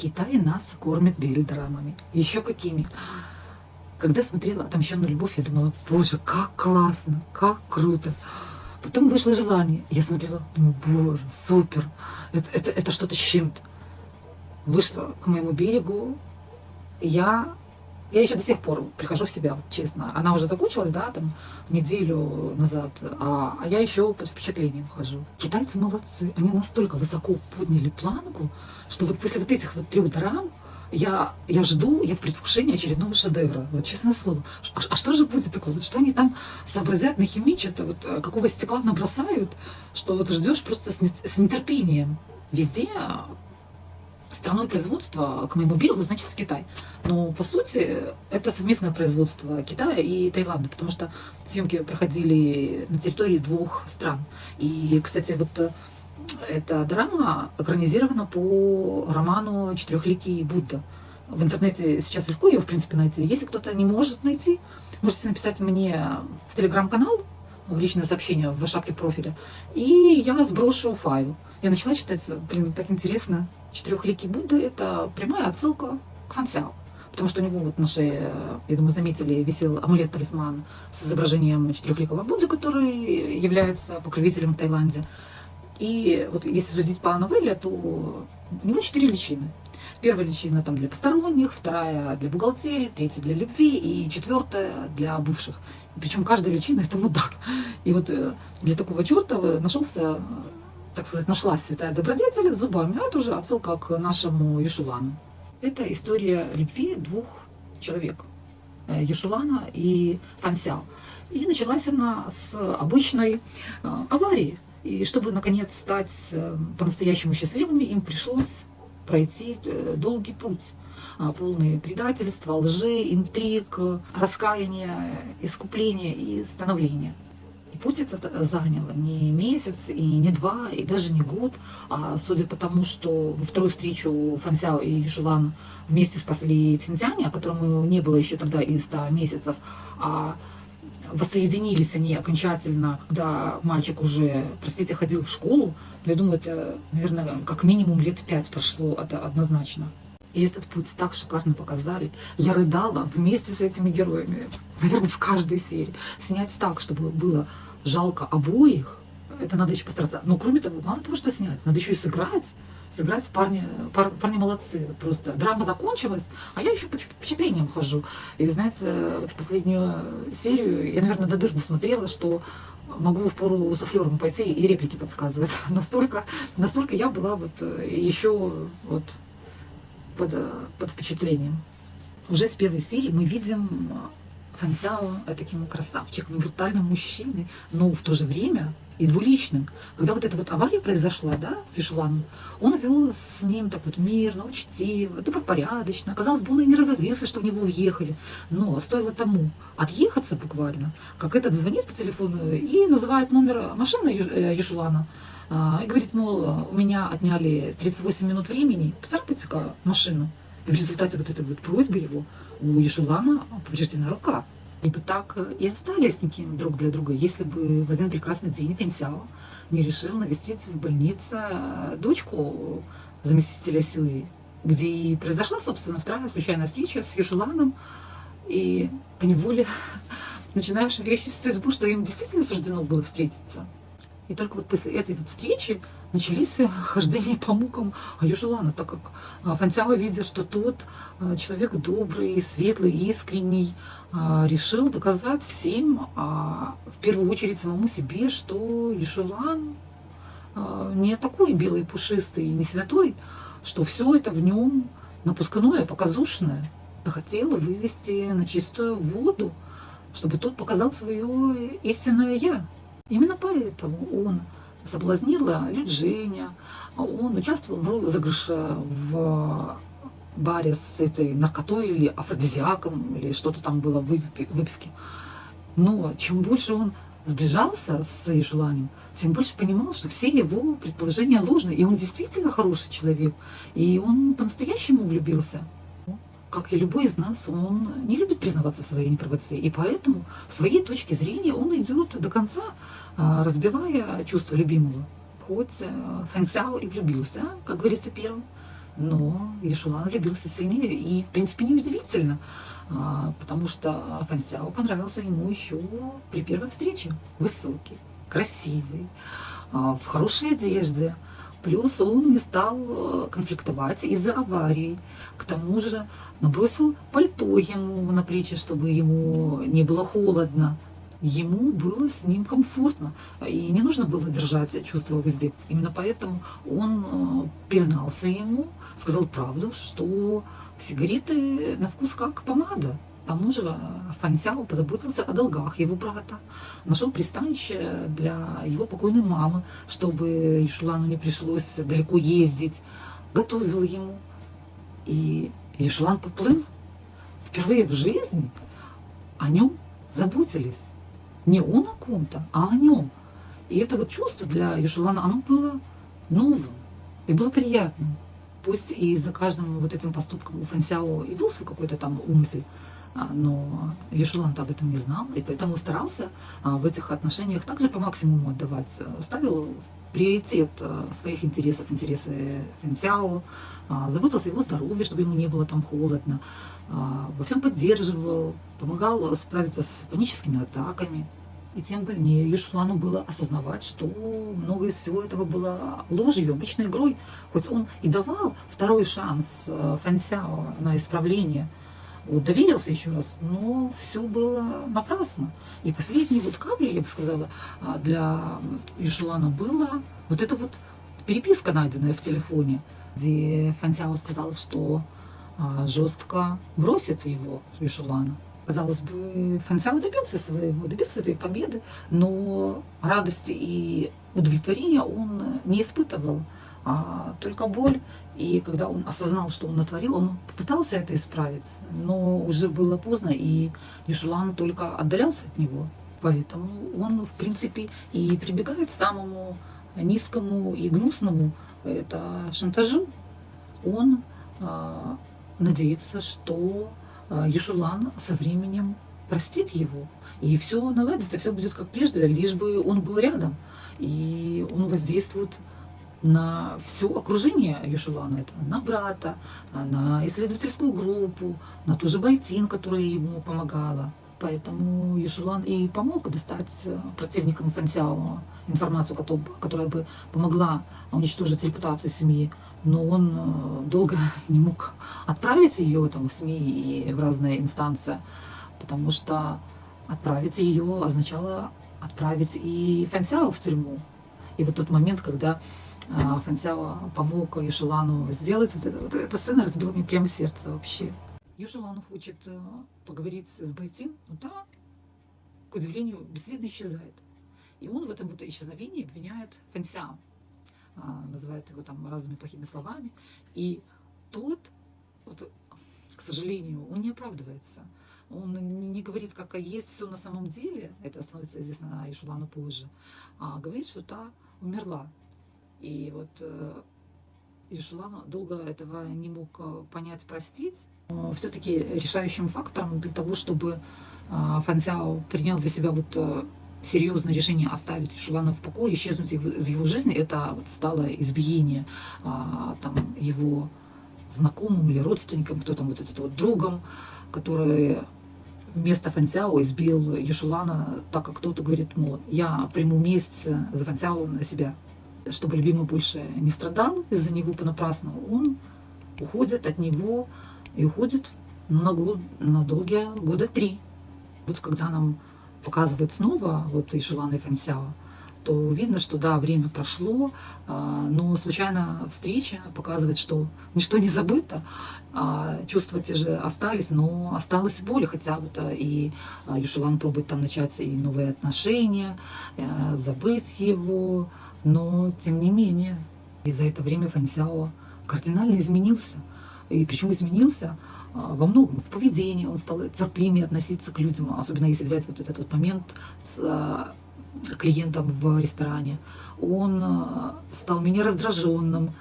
Китай нас кормит мелодрамами. Еще какими. Когда смотрела «Отомщенную любовь», я думала, боже, как классно, как круто. Потом вышло «Желание». Я смотрела, думаю, боже, супер. Это что-то с чем-то. Вышла к моему берегу. Я еще до сих пор прихожу в себя, вот честно. Она уже закончилась, да, там, неделю назад, а я еще под впечатлением хожу. Китайцы молодцы. Они настолько высоко подняли планку, что вот после вот этих вот 3 драм я жду, я в предвкушении очередного шедевра. Вот честное слово. А что же будет такое? Вот что они там сообразят, нахимичат, вот какого стекла набросают, что вот ждешь просто с нетерпением. Везде страной производства к моему берегу значится Китай. Но по сути это совместное производство Китая и Таиланда, потому что съемки проходили на территории 2 стран. И, кстати, вот эта драма экранизирована по роману «Четырехликий Будда». В интернете сейчас легко ее, в принципе, найти. Если кто-то не может найти, можете написать мне в телеграм-канал, в личное сообщение в шапке профиля, и я сброшу файл. Я начала читать, блин, так интересно. «Четырехликий Будда» — это прямая отсылка к Фан Сяо. Потому что у него вот на шее, я думаю, заметили, висел амулет-талисман с изображением четырехликого Будды, который является покровителем в Таиланде. И вот если судить по новелле, то у него 4 личины. Первая личина там для посторонних, вторая для бухгалтерии, третья для любви и 4-я для бывших. Причем каждая личина — это мудак. И вот для такого черта нашелся, так сказать, нашлась святая добродетель с зубами. А это уже отсылка к нашему Юшулану. Это история любви 2 человек. Юшулана и Фан Сяо. И началась она с обычной аварии. И чтобы, наконец, стать по-настоящему счастливыми, им пришлось пройти долгий путь, полный предательства, лжи, интриг, раскаяния, искупления и становления. И путь этот занял не месяц, и не 2, и даже не год, а судя по тому, что во вторую встречу Фан Сяо и Юшулан вместе спасли Цинтяня, которому не было еще тогда и 100 месяцев, а воссоединились они окончательно, когда мальчик уже, простите, ходил в школу. Но я думаю, это, наверное, как минимум лет 5 прошло, это однозначно. И этот путь так шикарно показали. Я рыдала вместе с этими героями, наверное, в каждой серии. Снять так, чтобы было жалко обоих, это надо еще постараться. Но кроме того, мало того, что снять, надо еще и сыграть. Сыграть парни молодцы. Просто драма закончилась, а я еще по впечатлениям хожу. И знаете, вот последнюю серию я, наверное, до дыр смотрела, что могу впору суфлером пойти и реплики подсказывать. Настолько я была вот еще вот под впечатлением. Уже с первой серии мы видим Фан Сяо таким красавчиком, брутальным мужчиной, но в то же время и двуличным. Когда вот эта вот авария произошла, да, с Юшуланом, он вел с ним так вот мирно, учтиво, добропорядочно. Казалось бы, он и не разозлился, что в него въехали. Но стоило тому отъехаться буквально, как этот звонит по телефону и называет номер машины Юшулана. И говорит, мол, у меня отняли 38 минут времени, поцарапайте-ка машину. И в результате вот этой вот просьбы его у Юшулана повреждена рука. И бы так и остались никем друг для друга, если бы в один прекрасный день Фан Сяо не решил навестить в больнице дочку заместителя Сюи, где и произошла, собственно, вторая случайная встреча с Юшуланом. И поневоле начинаешь верить в судьбу, что им действительно суждено было встретиться. И только вот после этой вот встречи начались хождения по мукам Юшулана, так как Фан Сяо, видя, что тот человек добрый, светлый, искренний, решил доказать всем, в первую очередь самому себе, что Юшулан не такой белый, пушистый, не святой, что все это в нем напускное, показушное. Хотела вывести на чистую воду, чтобы тот показал свое истинное «я». Именно поэтому он соблазнил Людженя, он участвовал в розыгрыше в баре с этой наркотой или афродизиаком, или что-то там было в выпивке. Но чем больше он сближался с Юшуланом, тем больше понимал, что все его предположения ложны, и он действительно хороший человек, и он по-настоящему влюбился. Как и любой из нас, он не любит признаваться в своей неправоте, и поэтому в своей точке зрения он идет до конца, разбивая чувства любимого. Хоть Фан Сяо и влюбился, как говорится, первым, Но Юшулан влюбился сильнее, и, в принципе, неудивительно, потому что Фэн Сяо понравился ему еще при первой встрече. Высокий, красивый, в хорошей одежде. Плюс он не стал конфликтовать из-за аварии. К тому же набросил пальто ему на плечи, чтобы ему не было холодно. Ему было с ним комфортно, и не нужно было держать чувства в узде. Именно поэтому он признался ему, сказал правду, что сигареты на вкус как помада. К тому же Фэн Сяо позаботился о долгах его брата, нашел пристанище для его покойной мамы, чтобы Юшулану не пришлось далеко ездить, готовил ему. И Юшулан поплыл. Впервые в жизни о нем заботились. Не он о ком-то, а о нем. И это вот чувство для Юшулана, оно было новым и было приятным. Пусть и за каждым вот этим поступком у Фэн Сяо и был какой-то там умысел, но Юшулан-то об этом не знал, и поэтому старался в этих отношениях также по максимуму отдавать. Ставил в приоритет своих интересов, интересы Фэн Сяо, заботился о его здоровье, чтобы ему не было там холодно, во всем поддерживал, помогал справиться с паническими атаками. И тем больнее Юшулану было осознавать, что много из всего этого было ложью, обычной игрой. Хоть он и давал второй шанс Фэн Сяо на исправление, вот, доверился еще раз, но все было напрасно. И последней вот каплей, я бы сказала, для Юшулана была вот эта вот переписка, найденная в телефоне, где Фэн Сяо сказал, что жестко бросит его, Юшулана. Казалось бы, Фэн Сяо добился своего, добился этой победы, но радости и удовлетворения он не испытывал, а только боль. И когда он осознал, что он натворил, он попытался это исправить, но уже было поздно, и Юшулан только отдалялся от него. Поэтому он, в принципе, и прибегает к самому низкому и гнусному, это шантажу. Он надеется, что Юшулан со временем простит его, и все наладится, все будет как прежде, лишь бы он был рядом. И он воздействует на все окружение Юшулана, это на брата, на исследовательскую группу, на ту же Байтин, которая ему помогала. Поэтому Юшулан и помог достать противникам Фэн Сяо информацию, которая бы помогла уничтожить репутацию семьи. Но он долго не мог отправить ее там, в СМИ и в разные инстанции, потому что отправить ее означало отправить и Фэн Сяо в тюрьму. И вот тот момент, когда Фэн Сяо помог Юшулану сделать эта сцена разбила мне прямо сердце вообще. Юшулан хочет поговорить с Байтин, но та, к удивлению, бесследно исчезает. И он в этом вот исчезновении обвиняет Фэн Сяо, называет его там разными плохими словами. И тот, вот, к сожалению, он не оправдывается. Он не говорит, как есть все на самом деле, это становится известно Юшулану позже, а говорит, что та умерла. И вот Юшулан долго этого не мог понять, простить. Все-таки решающим фактором для того, чтобы Фэн Сяо принял для себя вот серьезное решение оставить Юшулана в покое, исчезнуть из его жизни, это вот стало избиение там, его знакомым или родственникам, кто там вот этот вот другом, который вместо Фэн Сяо избил Юшулана, так как кто-то говорит, мол, я приму месть за Фэн Сяо на себя. Чтобы любимый больше не страдал из-за него понапрасну, он уходит от него и уходит на долгие года 3. Вот когда нам показывают снова вот Юшулана и Фэн Сяо, то видно, что да, время прошло, но случайно встреча показывает, что ничто не забыто, чувства те же остались, но осталась боль, хотя вот и Юшулан пробует там начать и новые отношения, забыть его, но тем не менее, и за это время Фэн Сяо кардинально изменился. И причем изменился во многом, в поведении, он стал терпимее относиться к людям, особенно если взять вот этот вот момент с клиентом в ресторане. Он стал менее раздраженным,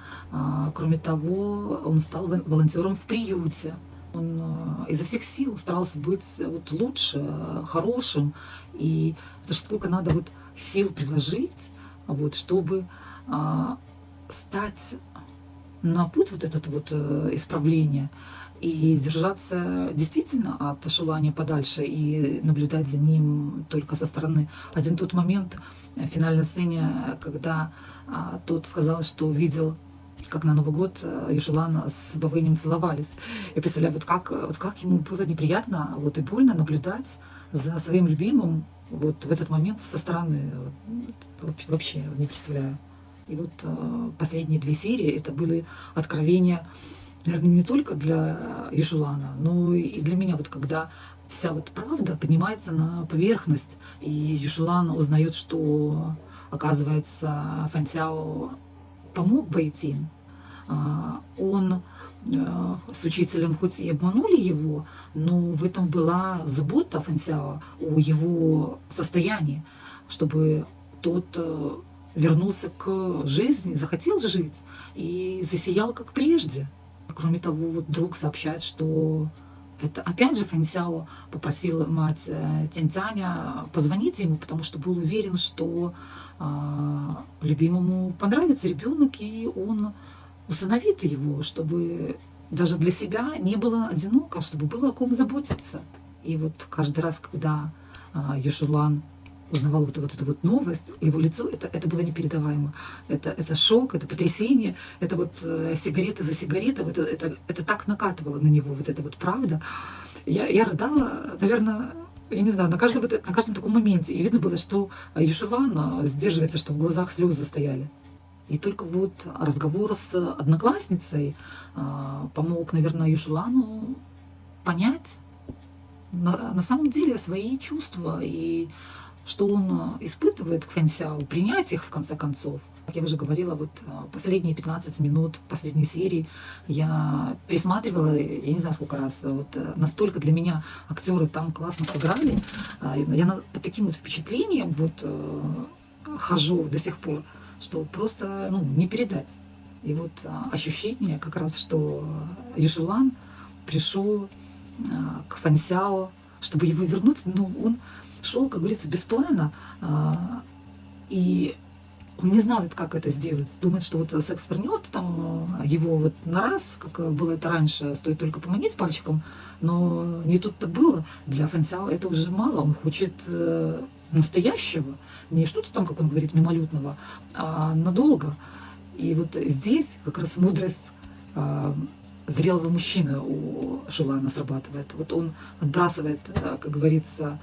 кроме того, он стал волонтером в приюте. Он изо всех сил старался быть вот лучше, хорошим, и это же сколько надо вот сил приложить, вот, чтобы стать на путь вот этот вот исправления и держаться действительно от Шулани подальше и наблюдать за ним только со стороны. Один тот момент в финальной сцене, когда тот сказал, что видел, как на Новый год Юшулан с Бавынем целовались. Я представляю, вот как ему было неприятно вот и больно наблюдать за своим любимым вот в этот момент со стороны. Вот, вообще не представляю. И вот последние 2 серии это были откровения, наверное, не только для Юшулана, но и для меня. Вот когда вся вот правда поднимается на поверхность, и Юшулан узнает, что, оказывается, Фэнсяо помог Бэйтин. Он с учителем хоть и обманули его, но в этом была забота Фэнсяо о его состоянии, чтобы тот вернулся к жизни, захотел жить и засиял как прежде. Кроме того, вот друг сообщает, что это опять же Фэнсяо попросил мать Тянь-Тяня позвонить ему, потому что был уверен, что любимому понравится ребенок, и он усыновит его, чтобы даже для себя не было одиноко, чтобы было о ком заботиться. И вот каждый раз, когда Юшулан узнавал вот эту вот новость, его лицо, это было непередаваемо. Это шок, это потрясение, это вот сигарета за сигаретой, это так накатывало на него, вот эта вот правда. Я рыдала, наверное, я не знаю, на каждом таком моменте. И видно было, что Юшулан сдерживается, что в глазах слезы стояли. И только вот разговор с одноклассницей помог, наверное, Юшулану понять на самом деле свои чувства и что он испытывает к Фэнсяо, принять их в конце концов. Как я уже говорила, вот последние 15 минут последней серии я пересматривала, я не знаю сколько раз, вот настолько для меня актеры там классно сыграли, я под таким вот впечатлением вот хожу до сих пор, что просто не передать. И вот ощущение как раз, что Юшулан пришел к Фэнсяо, чтобы его вернуть, но он шел, как говорится, без плана, и он не знает, как это сделать. Думает, что вот секс вернет там его вот на раз, как было это раньше, стоит только поманить пальчиком, но не тут-то было. Для Фэнсяо это уже мало, он хочет настоящего, не что-то там, как он говорит, мимолетного, а надолго. И вот здесь как раз мудрость зрелого мужчины у Шулана срабатывает. Вот он отбрасывает, как говорится,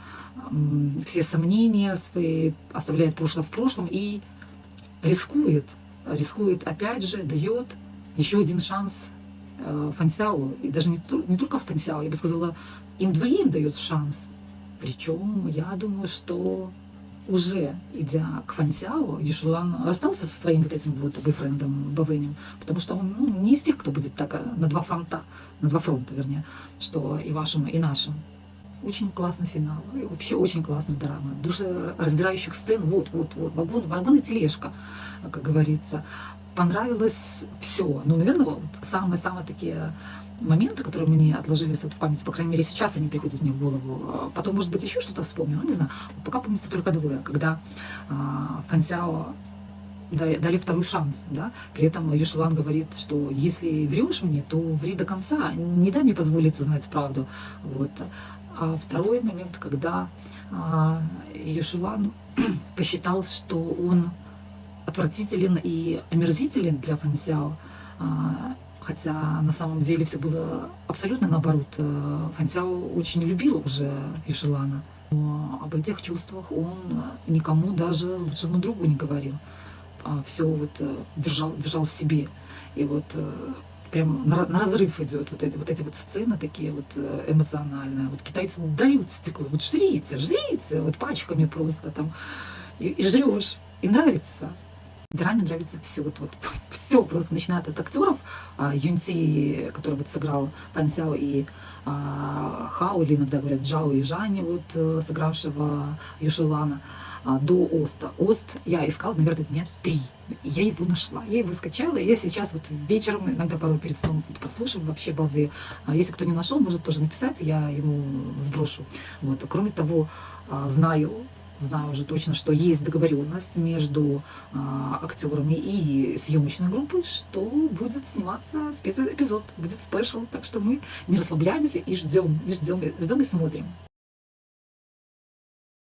все сомнения свои, оставляет прошлое в прошлом и рискует опять же, дает еще один шанс Фэнсяо. И даже не только Фэнсяо, я бы сказала, им двоим дает шанс. Причем я думаю, что уже идя к Фэнсяо, Юшулан расстался со своим вот этим вот бойфрендом Бавынем, потому что он не из тех, кто будет так на два фронта, вернее, что и вашим, и нашим. Очень классный финал, и вообще очень классная драма, душераздирающих сцен, вот, вагон и тележка, как говорится. Понравилось все. Ну, наверное, вот самые такие моменты, которые мне отложились вот в памяти, по крайней мере, сейчас они приходят мне в голову. Потом, может быть, еще что-то вспомню, не знаю. Пока помнится только двое, когда Фэнсяо дали второй шанс, да? При этом Юшулан говорит, что если врешь мне, то ври до конца, не дай мне позволить узнать правду. Вот. А второй момент, когда Юшулан посчитал, что он отвратителен и омерзителен для Фэнсяо, хотя на самом деле все было абсолютно наоборот. Фэнсяо очень любил уже Юшулана, но об этих чувствах он никому, даже лучшему другу, не говорил. Все вот держал в себе. И вот прям на разрыв идет вот эти вот сцены такие вот эмоциональные. Вот китайцы дают стекло, вот жрите, вот пачками просто там, и жрешь, и нравится. Драме нравится все, вот все просто, начиная от актеров, Юньци, который вот сыграл Фэнсяо, и Хао, или иногда говорят Джао и Жани, вот сыгравшего Юшулана, до Оста. Ост я искала, наверное, дня 3. Я его нашла, я его скачала, и я сейчас вот вечером, иногда порой перед сном подслушиваю, вообще балдею. Если кто не нашел, может тоже написать, я ему сброшу. Вот. Кроме того, знаю знаю уже точно, что есть договоренность между актерами и съемочной группой, что будет сниматься спецэпизод, будет спешл. Так что мы не расслабляемся и ждем и смотрим.